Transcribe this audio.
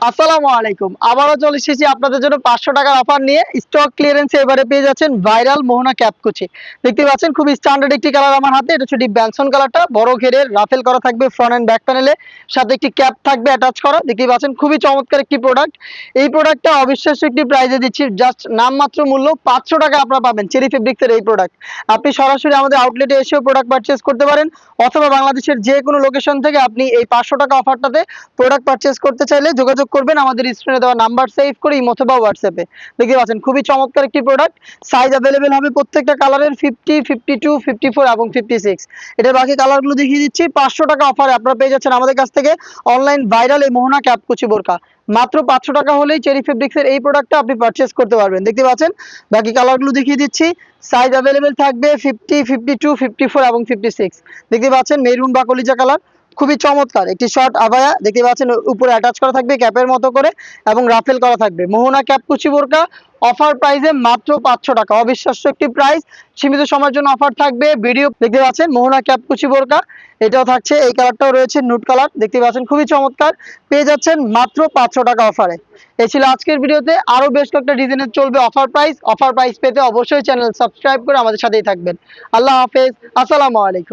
আসসালামু আলাইকুম। আবারও চলে এসেছি আপনাদের জন্য ৫০০ টাকার অফার নিয়ে। স্টক ক্লিয়ারেন্সে এবারে পেয়ে যাচ্ছেন ভাইরাল মোহনা ক্যাপকুচি। দেখতে পাচ্ছেন খুবই স্ট্যান্ডার্ড একটি কালার আমার হাতে। এটা হচ্ছে ডিপ ব্যানসন কালারটা। বড় ঘেরের রাফেল করা থাকবে ফ্রন্ট এন্ড ব্যাক প্যানেলে। সাথে একটি ক্যাপ থাকবে অ্যাটাচ করা। দেখতেই পাচ্ছেন খুবই চমৎকার একটি প্রোডাক্ট। এই প্রোডাক্টটা অবিশ্বাস্য একটি প্রাইসে দিচ্ছি। জাস্ট নামমাত্র মূল্য ৫০০ টাকা আপনারা পাবেন চেরি ফেব্রিক্সের এই প্রোডাক্ট। আপনি সরাসরি আমাদের আউটলেটে এসেও প্রোডাক্ট পারচেজ করতে পারেন, অথবা বাংলাদেশের যে কোনো লোকেশন থেকে আপনি এই ৫০০ টাকা অফারটাতে প্রোডাক্ট পারচেজ করতে চাইলে যোগাযোগ করবেন আমাদের স্ক্রিনে দেওয়া নাম্বার সেভ করে ইমো অথবা হোয়াটসঅ্যাপে। দেখতে পাচ্ছেন খুবই চমৎকার একটি প্রোডাক্ট। সাইজ অ্যাভেলেবেল হবে প্রত্যেকটা কালারের 50, 52, 54 এবং 56। এটার বাকি কালারগুলো দেখিয়ে দিচ্ছি। ৫০০ টাকা অফারে আপনারা পেয়ে যাচ্ছেন আমাদের কাছ থেকে অনলাইন ভাইরাল এই মোহনা ক্যাপকুচি বোরকা। মাত্র ৫০০ টাকা হলেই চেরি ফেব্রিক্সের এই প্রোডাক্টটা আপনি পারচেজ করতে পারবেন। দেখতে পাচ্ছেন বাকি কালারগুলো দেখিয়ে দিচ্ছি। সাইজ অ্যাভেলেবেল থাকবে 50, 52, 54 এবং 56। দেখতে পাচ্ছেন মেরুন বা কলিজা কালার, খুবই চমৎকার একটি শর্ট আভায়া। দেখতে পাচ্ছেন উপরে অ্যাটাচ করা থাকবে ক্যাপের মতো করে এবং রাফেল করা থাকবে। মোহনা ক্যাপকুচি বোরকা অফার প্রাইসে মাত্র ৫০০ টাকা। অবিশ্বাস্য একটি প্রাইস। সীমিত সময়ের জন্য অফার থাকবে। ভিডিও দেখতে পাচ্ছেন মোহনা ক্যাপকুচি বোরকা, এটাও থাকছে। এই কালারটাও রয়েছে নুট কালার। দেখতে পাচ্ছেন খুবই চমৎকার। পেয়ে যাচ্ছেন মাত্র ৫০০ টাকা অফারে। এই ছিল আজকের ভিডিওতে। আরো বেশ কয়েকটা ডিজাইনের চলবে অফার প্রাইস। অফার প্রাইস পেতে অবশ্যই চ্যানেল সাবস্ক্রাইব করে আমাদের সাথেই থাকবেন। আল্লাহ হাফেজ, আসসালামু আলাইকুম।